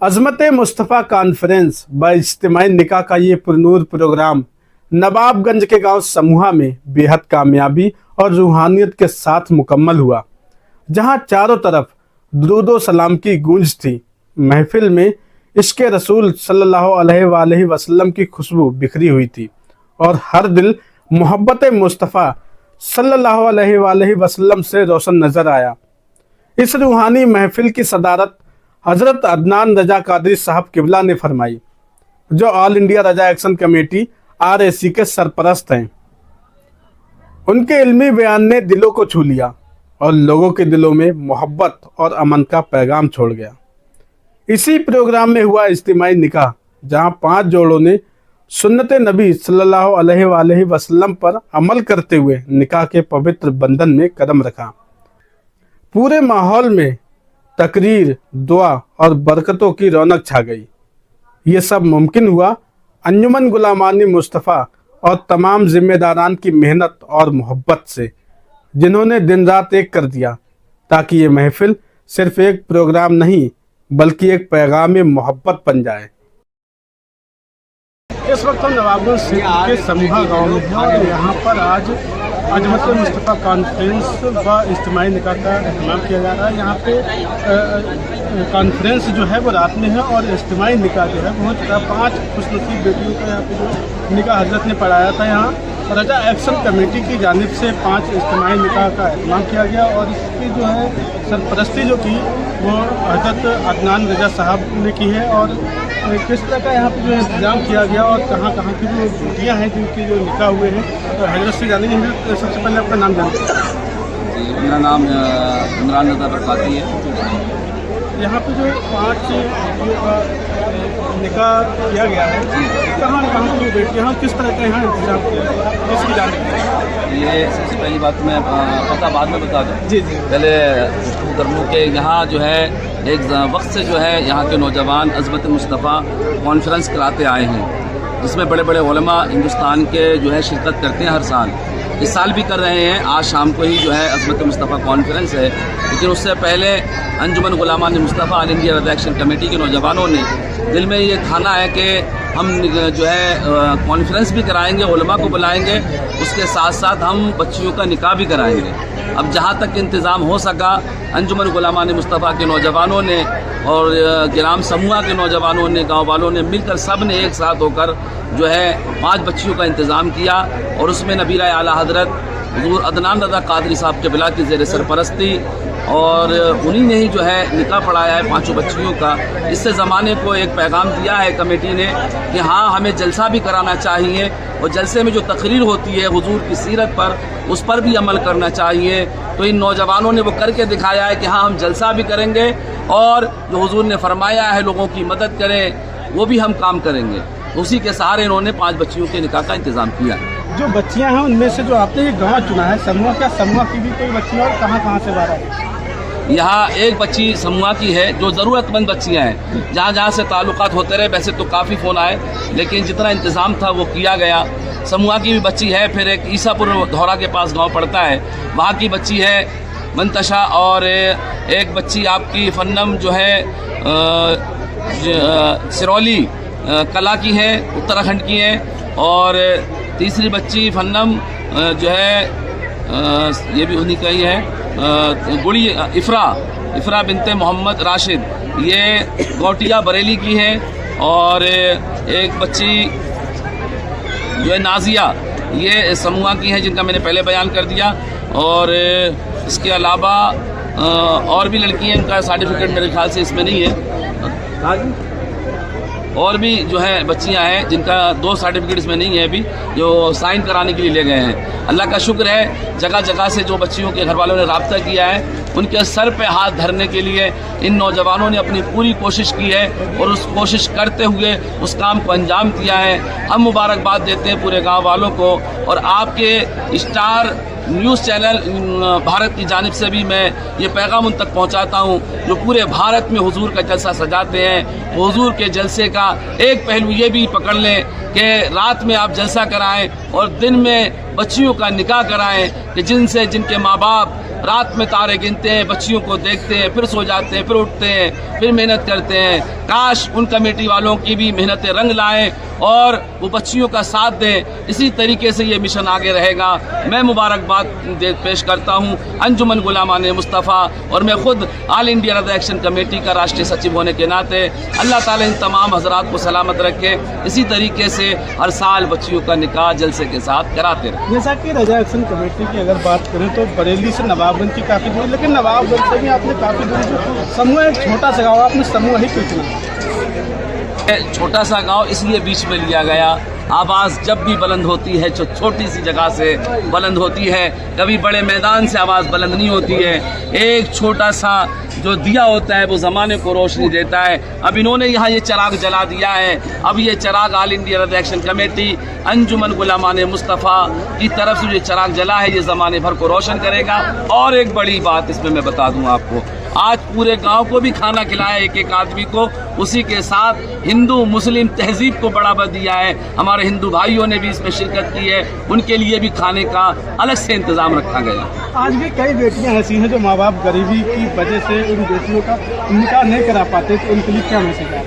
अजमत Mustafa conference व इज्तिमाई निकाह का ये पुरनूर प्रोग्राम नवाबगंज के गांव समूहा में बेहद कामयाबी और रूहानियत के साथ मुकम्मल हुआ, जहां चारों तरफ दुरूद सलाम की गूंज थी। महफिल में इश्क़े रसूल सल्लल्लाहु अलैहि वसल्लम की खुशबू बिखरी हुई थी और हर दिल मोहब्बत मुस्तफ़ा सल्लल्लाहु अलैहि वसल्लम से रोशन नजर आया। इस रूहानी महफिल की सदारत हज़रत अदनान रजा कादरी साहब किबला ने फरमाई, जो ऑल इंडिया रजा एक्शन कमेटी RAC के सरपरस्त हैं। उनके इल्मी बयान ने दिलों को छू लिया और लोगों के दिलों में मोहब्बत और अमन का पैगाम छोड़ गया। इसी प्रोग्राम में हुआ इज्तिमाई निकाह, जहां 5 जोड़ों ने सुन्नत नबी सल्लल्लाहु अलैहि वसल्लम पर अमल करते हुए निकाह के पवित्र बंधन में कदम रखा। पूरे माहौल में तकरीर, दुआ और बरकतों की रौनक छा गई। ये सब मुमकिन हुआ अंजुमन गुलामानी मुस्तफ़ा और तमाम जिम्मेदारान की मेहनत और मोहब्बत से, जिन्होंने दिन रात एक कर दिया ताकि ये महफिल सिर्फ एक प्रोग्राम नहीं बल्कि एक पैगाम मोहब्बत बन जाए। इस वक्त हम नवाबगंज क्षेत्र के समूहा गाँव में हैं और यहाँ पर आज अजमत मुस्तफ़ा कॉन्फ्रेंस व इज्तिमाई निकाह का एहतमाम किया जा रहा है। यहाँ पे कॉन्फ्रेंस जो है वो रात में है और इज्तिमाई निकाह जो है वो 5 खुशनसीब बेटियों का यहाँ पे जो निकाह हजरत ने पढ़ाया था। यहाँ रजा एक्शन कमेटी की जानिब से 5 इज्तिमाई निकाह का एहतमाम किया गया और इसकी जो है सरपरस्ती जो की वो हजरत अदनान रजा साहब ने की है। और किस तरह का यहाँ पे जो इंतजाम किया गया और कहाँ कहाँ की जो बेटियाँ हैं जिनके जो निकाह हुए हैं, तो हजरत से जानेंगे। हजरत, सबसे पहले आपका नाम जानते हैं। जी, मेरा नाम इमरान रजा बरकाती है। यहाँ पे जो 5 निकाह किया गया है, कहाँ कहाँ की बेटियाँ किस तरह का यहाँ इंतजाम किया इसकी जानकारी? ये सबसे पहली बात मैं पता बाद में बता दूँ। जी जी, पहले कर लूँ कि यहाँ जो है एक वक्त से जो है यहाँ के नौजवान अजमत मुस्तफ़ा कॉन्फ्रेंस कराते आए हैं, जिसमें बड़े बड़े उलमा हिंदुस्तान के जो है शिरकत करते हैं हर साल। इस साल भी कर रहे हैं। आज शाम को ही जो है अजमत मुस्तफ़ा कॉन्फ्रेंस है, लेकिन उससे पहले अंजुमन गुलामान मुस्तफ़ा ऑल इंडिया रजा एक्शन कमेटी के नौजवानों ने दिल में ये ठाना है कि हम जो है कॉन्फ्रेंस भी कराएंगे, उलमा को बुलाएंगे, उसके साथ साथ हम बच्चियों का निकाह भी कराएंगे। अब जहाँ तक इंतज़ाम हो सका, अंजुमन गुलामान मुस्तफ़ा के नौजवानों ने और गिराम समूहा के नौजवानों ने, गांव वालों ने मिलकर सब ने एक साथ होकर जो है 5 बच्चियों का इंतज़ाम किया और उसमें नबीरा आला हज़रत हुज़ूर अदनान रज़ा कादरी साहब के बिला की ज़ेर सरपरस्ती और उन्हीं ने ही जो है निकाह पढ़ाया है 5 बच्चियों का। इससे ज़माने को एक पैगाम दिया है कमेटी ने कि हाँ, हमें जलसा भी कराना चाहिए और जलसे में जो तकरीर होती है हुजूर की सीरत पर, उस पर भी अमल करना चाहिए। तो इन नौजवानों ने वो करके दिखाया है कि हाँ, हम जलसा भी करेंगे और जो हुजूर ने फरमाया है लोगों की मदद करें, वो भी हम काम करेंगे। उसी के सहारे इन्होंने 5 बच्चियों के निकाह का इंतज़ाम किया। जो बच्चियाँ हैं उनमें से जो आपने ये गाँव चुना है समूह का, समूह की भी कोई बच्चियाँ और कहाँ से बाहर है? यहाँ एक बच्ची समूहा की है जो ज़रूरतमंद बच्चियाँ हैं। जहाँ जहाँ से ताल्लुकात होते रहे, वैसे तो काफ़ी फ़ोन आए, लेकिन जितना इंतज़ाम था वो किया गया। समूहा की भी बच्ची है। फिर एक ईसापुर धौरा के पास गांव पड़ता है, वहाँ की बच्ची है मंतशा। और एक बच्ची आपकी फन्नम जो है सिरौली कला की है, उत्तराखंड की है। और तीसरी बच्ची फन्नम जो है ये भी उन्हीं का ही है, गुड़ी इफ़रा बिनते मोहम्मद राशिद, ये गौटिया बरेली की है। और एक बच्ची जो है नाजिया, ये समूहा की है जिनका मैंने पहले बयान कर दिया। और इसके अलावा और भी लड़की हैं, उनका सर्टिफिकेट मेरे ख्याल से इसमें नहीं है। और भी जो है बच्चियां हैं जिनका 2 सर्टिफिकेट इसमें नहीं है अभी, जो साइन कराने के लिए ले गए हैं। अल्लाह का शुक्र है, जगह जगह से जो बच्चियों के घर वालों ने राब्ता किया है, उनके सर पे हाथ धरने के लिए इन नौजवानों ने अपनी पूरी कोशिश की है और उस कोशिश करते हुए उस काम को अंजाम दिया है। हम मुबारकबाद देते हैं पूरे गाँव वालों को। और आपके स्टार न्यूज़ चैनल भारत की जानिब से भी मैं ये पैगाम उन तक पहुंचाता हूं, जो पूरे भारत में हुजूर का जलसा सजाते हैं। हुजूर के जलसे का एक पहलू ये भी पकड़ लें कि रात में आप जलसा कराएं और दिन में बच्चियों का निकाह कराएं कि जिनके माँ बाप रात में तारे गिनते हैं, बच्चियों को देखते हैं, फिर सो जाते हैं, फिर उठते हैं, फिर मेहनत करते हैं। काश उन कमेटी वालों की भी मेहनतें रंग लाएं और वो बच्चियों का साथ दें। इसी तरीके से ये मिशन आगे रहेगा। मैं मुबारकबाद पेश करता हूँ अंजुमन गुलामान मुस्तफ़ा, और मैं खुद ऑल इंडिया रज़ा एक्शन कमेटी का राष्ट्रीय सचिव होने के नाते अल्लाह ताला इन तमाम हजरात को सलामत रखे। इसी तरीके से हर साल बच्चियों का निकाह जलसे के साथ कराते रहे। जैसा कि रज़ा एक्शन कमेटी की अगर बात करें तो बरेली से नवाबगंज की काफ़ी दूरी, लेकिन नवाबगंज से भी आपने काफ़ी दूरी जो समूह एक छोटा सा गाँव, आपने समूह ही क्यों चुना? छोटा सा गांव इसलिए बीच में लिया गया, आवाज़ जब भी बुलंद होती है जो छोटी सी जगह से बुलंद होती है, कभी बड़े मैदान से आवाज़ बुलंद नहीं होती है। एक छोटा सा जो दिया होता है वो ज़माने को रोशनी देता है। अब इन्होंने यहाँ ये चिराग जला दिया है, अब ये चिराग ऑल इंडिया रज़ा एक्शन कमेटी अंजुमन गुलामान मुस्तफ़ा की तरफ से जो चिराग जला है ये ज़माने भर को रोशन करेगा। और एक बड़ी बात इसमें मैं बता दूँ आपको, आज पूरे गांव को भी खाना खिलाया एक एक आदमी को, उसी के साथ हिंदू मुस्लिम तहजीब को बढ़ावा दिया है। हमारे हिंदू भाइयों ने भी इसमें शिरकत की है, उनके लिए भी खाने का अलग से इंतज़ाम रखा गया। आज भी कई बेटियां ऐसी हैं जो माँ बाप गरीबी की वजह से उन बेटियों का निकाह नहीं करा पाते, तो उनके लिए क्या मैसेज है?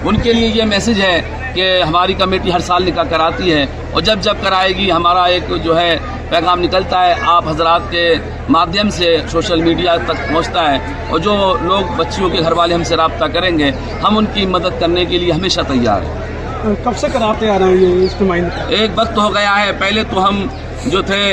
उनके लिए ये मैसेज है कि हमारी कमेटी हर साल निकाह कराती है, और जब जब कराएगी हमारा एक जो है पैगाम निकलता है आप हजरात के माध्यम से, सोशल मीडिया तक पहुंचता है, और जो लोग बच्चियों के घर वाले हमसे रब्ता करेंगे हम उनकी मदद करने के लिए हमेशा तैयार हैं। कब से कराते आ रहे हैं ये इज्तिमाई निकाह? एक वक्त हो गया है, पहले तो हम जो थे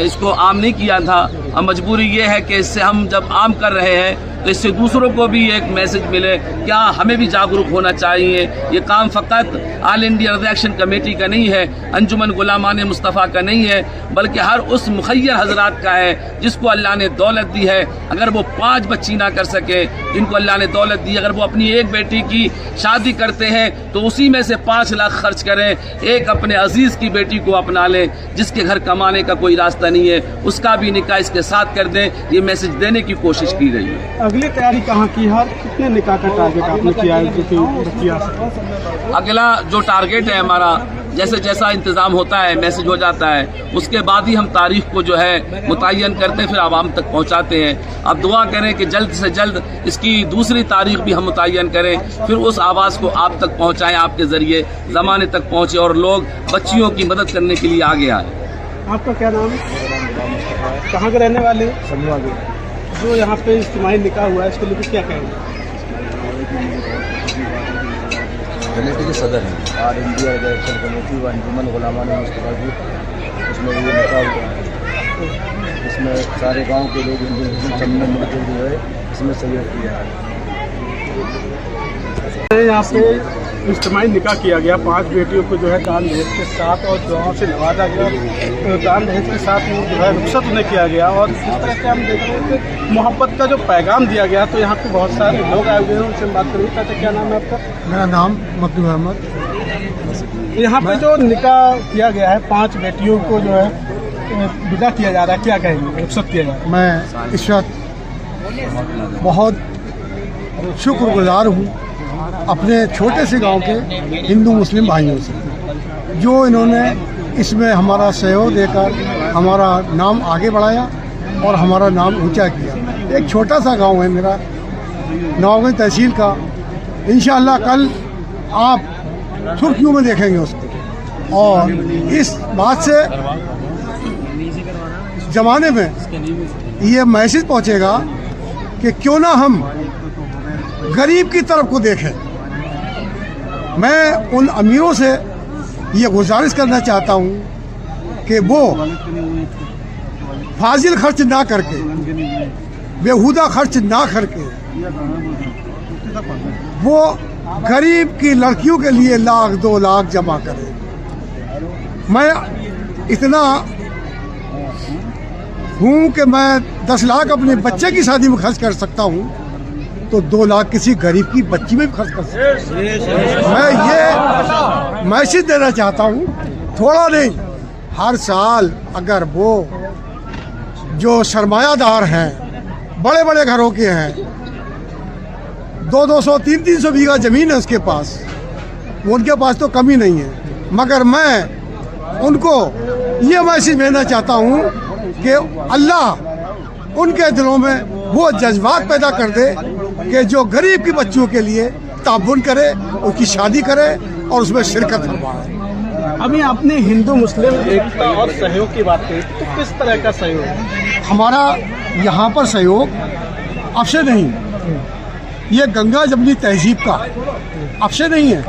इसको आम नहीं किया था। अब मजबूरी ये है कि इससे हम जब आम कर रहे हैं तो इससे दूसरों को भी एक मैसेज मिले, क्या हमें भी जागरूक होना चाहिए। ये काम फ़कत ऑल इंडिया रज़ा एक्शन कमेटी का नहीं है, अंजुमन गुलामान मुस्तफ़ा का नहीं है, बल्कि हर उस मुखय्यर हजरात का है जिसको अल्लाह ने दौलत दी है। अगर वो 5 बच्ची ना कर सके जिनको अल्लाह ने दौलत दी, अगर वो अपनी एक बेटी की शादी करते हैं तो उसी में से 5 लाख खर्च करें, एक अपने अजीज़ की बेटी को अपना लें जिसके घर कमाने का कोई रास्ता नहीं है, उसका भी निकाह इसके साथ कर दें। ये मैसेज देने की कोशिश की गई है। अगली तैयारी कहाँ की है, कितने निकाह का टारगेट आपने किया है जो कि बच्ची आ सके? अगला जो टारगेट है हमारा, जैसे जैसा इंतज़ाम होता है मैसेज हो जाता है, उसके बाद ही हम तारीख को जो है मुतय्यन करते हैं, फिर आवाम तक पहुंचाते हैं। अब दुआ करें कि जल्द से जल्द इसकी दूसरी तारीख भी हम मुतय्यन करें, फिर उस आवाज़ को आप तक पहुंचाएं, आपके ज़रिए ज़माने तक पहुंचे और लोग बच्चियों की मदद करने के लिए आगे आए। आपका क्या नाम है? कहाँ के रहने वाले? समूह के। जो यहाँ पे इज्तिमाई निकाह हुआ है इसके लिए क्या कहेंगे? कमेटी के सदर हैं ऑल इंडिया रज़ा एक्शन कमेटी व अंजुमन गुलामान मुस्तफ़ा की, उसमें ये निकाह हुआ है। इसमें सारे गांव के लोग हिंदू मुस्लिम सब ने मिलकर जो है इसमें सहयोग किया है। यहाँ पे इज्तिमाई निकाह किया गया, 5 बेटियों को जो है दान दहेज के साथ और दुआओं से नवाजा गया। तो दान दहेज के साथ वो जो है रुखसत उन्हें किया गया, और जिस तरह से हम देखते हैं कि मोहब्बत का जो पैगाम दिया गया, तो यहाँ पे बहुत सारे लोग आए हुए हैं, उनसे बात करेंगे। चाचा क्या नाम है आपका? मेरा नाम मकदूम अहमद। यहाँ पे जो निकाह किया गया है 5 बेटियों को जो है विदा किया जा रहा है, क्या कहेंगे? रुखसत किया जा रहा है। मैं इस वक्त बहुत शुक्रगुजार हूँ अपने छोटे से गांव के हिंदू मुस्लिम भाइयों से, जो इन्होंने इसमें हमारा सहयोग देकर हमारा नाम आगे बढ़ाया और हमारा नाम ऊंचा किया। एक छोटा सा गांव है मेरा, नवाबगंज तहसील का। इंशाअल्लाह कल आप सुर्खियों में देखेंगे उसको, और इस बात से ज़माने में ये मैसेज पहुंचेगा कि क्यों ना हम गरीब की तरफ को देखें। मैं उन अमीरों से ये गुजारिश करना चाहता हूँ कि वो फाजिल खर्च ना करके, बेहुदा खर्च ना करके, वो गरीब की लड़कियों के लिए 1 लाख 2 लाख जमा करें। मैं इतना हूँ कि मैं 10 लाख अपने बच्चे की शादी में खर्च कर सकता हूँ, तो 2 लाख किसी गरीब की बच्ची में भी खर्च कर सकता हूँ। मैं ये मैसेज देना चाहता हूँ, थोड़ा नहीं, हर साल अगर वो जो सरमायादार हैं, बड़े बड़े घरों के हैं, 200-200 300-300 बीघा ज़मीन है उसके पास, उनके पास तो कमी नहीं है, मगर मैं उनको ये मैसेज देना चाहता हूँ कि अल्लाह उनके दिलों में वो जज्बात पैदा कर दे कि जो गरीब की बच्चियों के लिए ताबुन करे, उसकी शादी करे और उसमें शिरकत फरमाए। अभी आपने हिंदू मुस्लिम एकता और सहयोग की बात की, तो किस तरह का सहयोग है? हमारा यहाँ पर सहयोग अब से नहीं, ये गंगा जमनी तहजीब का अब से नहीं है,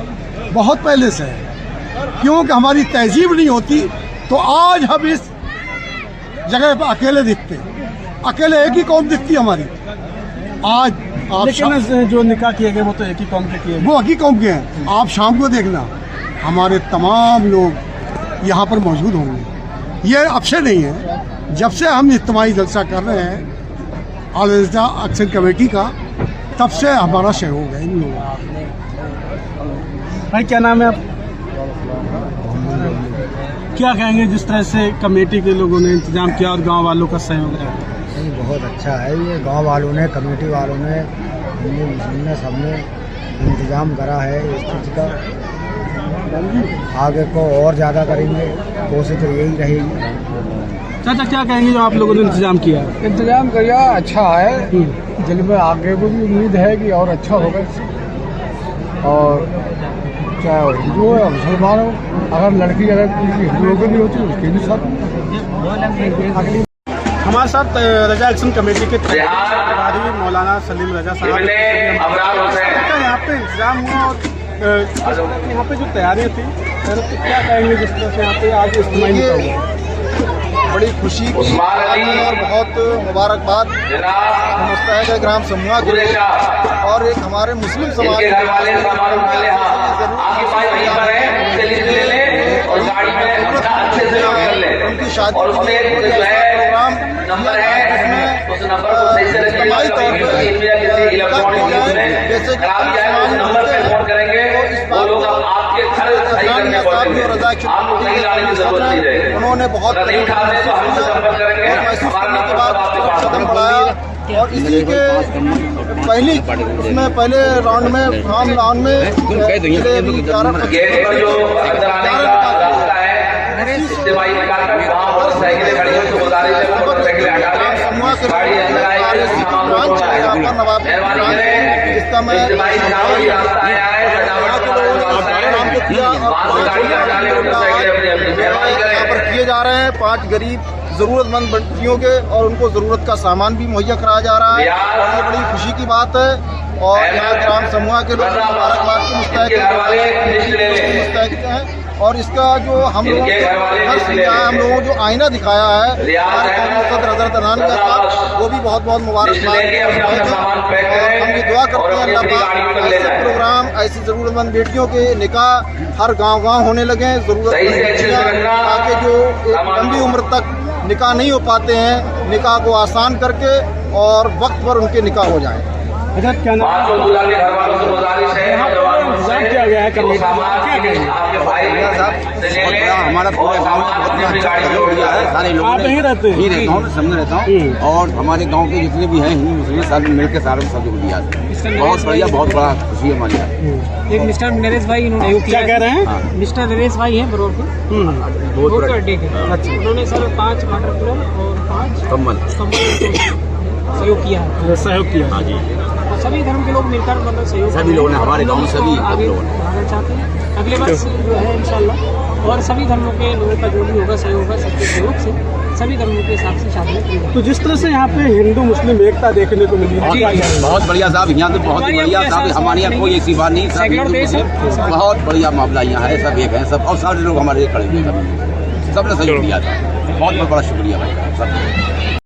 बहुत पहले से है। क्योंकि हमारी तहजीब नहीं होती तो आज हम इस जगह पर अकेले दिखते, अकेले एक ही कौम दिखती हमारी। आज आप लेकिन जो निकाह किए गए वो तो एक ही कौम के किए गए। वो एक ही कौम के हैं। आप शाम को देखना हमारे तमाम लोग यहाँ पर मौजूद होंगे। ये अब से नहीं है, जब से हम इज्तिमाई जलसा कर रहे हैं ऑल इंडिया एक्शन कमेटी का, तब से हमारा सहयोग है इन लोगों का। भाई क्या नाम है आप? क्या कहेंगे जिस तरह से कमेटी के लोगों ने इंतजाम किया और गांव वालों का सहयोग रहा? नहीं, बहुत अच्छा है। ये गांव वालों ने, कमेटी वालों ने, हिंदू मुस्लिम ने, सबने इंतजाम करा है इस चीज़ का। आगे को और ज़्यादा करेंगे, कोशिश तो यही रहेगी। चाचा क्या कहेंगे जो आप लोगों ने इंतजाम किया? इंतजाम किया अच्छा है, जिनमें आगे को भी उम्मीद है कि और अच्छा होगा। और चाहे हिंदू हो या मुसलमान हो, अगर लड़की अगर हिंदुओं की भी होती है उसके भी साथ अगली। हमारे साथ रजा एक्शन कमेटी के प्रभारी मौलाना सलीम रजा साहब, यहाँ पे इंतजाम हुआ और यहाँ पे जो तैयारियाँ थी, तो क्या कहेंगे जिस तरह से यहाँ पे आज इस्तेमाल हुआ? बड़ी खुशी की और बहुत मुबारकबाद मुस्तैद ग्राम समूह के लिए और एक हमारे मुस्लिम समाज उनकी शादी प्रोग्राम इज्तिमाई तौर पर जैसे उन्होंने बहुत महसूस करने के बाद कदम बढ़ाया और इसी के पहले राउंड में फॉर्म राउंड में इसका मैं यहाँ पर किए जा रहे हैं 5 गरीब ज़रूरतमंद बच्चियों के, और उनको ज़रूरत का सामान भी मुहैया कराया जा रहा है और ये बड़ी खुशी की बात है। और यहाँ ग्राम समूह के लोग मुबारकबाद के मुस्तैद हैं। और इसका जो हम लोगों हम लोगों जो आईना दिखाया है सदर हज़रत अनान का साथ, वो भी बहुत बहुत मुबारकबाद। हम ये दुआ करते हैं अल्लाह पाक ऐसे प्रोग्राम, ऐसी ज़रूरतमंद बेटियों के निकाह हर गांव होने लगे, ज़रूरतमंद ताकि जो एक लंबी उम्र तक निकाह नहीं हो पाते हैं, निकाह को आसान करके और वक्त पर उनके निकाह हो जाए। हजरत क्या नाम? इंतजाम किया गया है कमेटी का, क्या कहेंगे? हमारा पूरे गाँव में बहुत अच्छा सहयोग दिया है। सारे लोग आप यहीं रहते हैं? यहीं रहता हूँ, सामने रहता हूँ और हमारे गांव के जितने भी हैं हिंदू मुस्लिम सारे मिलकर सारे सहयोग दिया है। बहुत बढ़िया, बहुत बड़ा खुशी है हमारे यहाँ। एक मिस्टर नरेश भाई इन्होंने क्या कह रहे हैं? मिस्टर नरेश भाई हैं बरोर के, बहुत अड्डे के। अच्छा, उन्होंने सर 5 वाटर कूलर और 5 कम्बल सहयोग किया है। सहयोग किया? हाँ जी। और सभी धर्म के लोग मिलकर मतलब सहयोग, सभी लोगों ने, हमारे गाँव सभी आगे बढ़ाना चाहते हैं अगले वर्ष जो है इंशाल्लाह। और सभी धर्मों के लोगों का जो भी होगा सहयोग होगा, सबके सहयोग से सभी धर्मों के हिसाब से शादी। तो जिस तरह से यहाँ पे हिंदू मुस्लिम एकता देखने को मिली है, बहुत बढ़िया साहब, यहाँ तो बहुत बढ़िया साहब, हमारे यहाँ कोई ऐसी बात नहीं, सब बहुत बढ़िया मामला यहाँ है, सब एक है सब, और सारे लोग हमारे खड़े हुए, सबने सहयोग दिया था। बहुत बहुत बड़ा शुक्रिया भाई सब।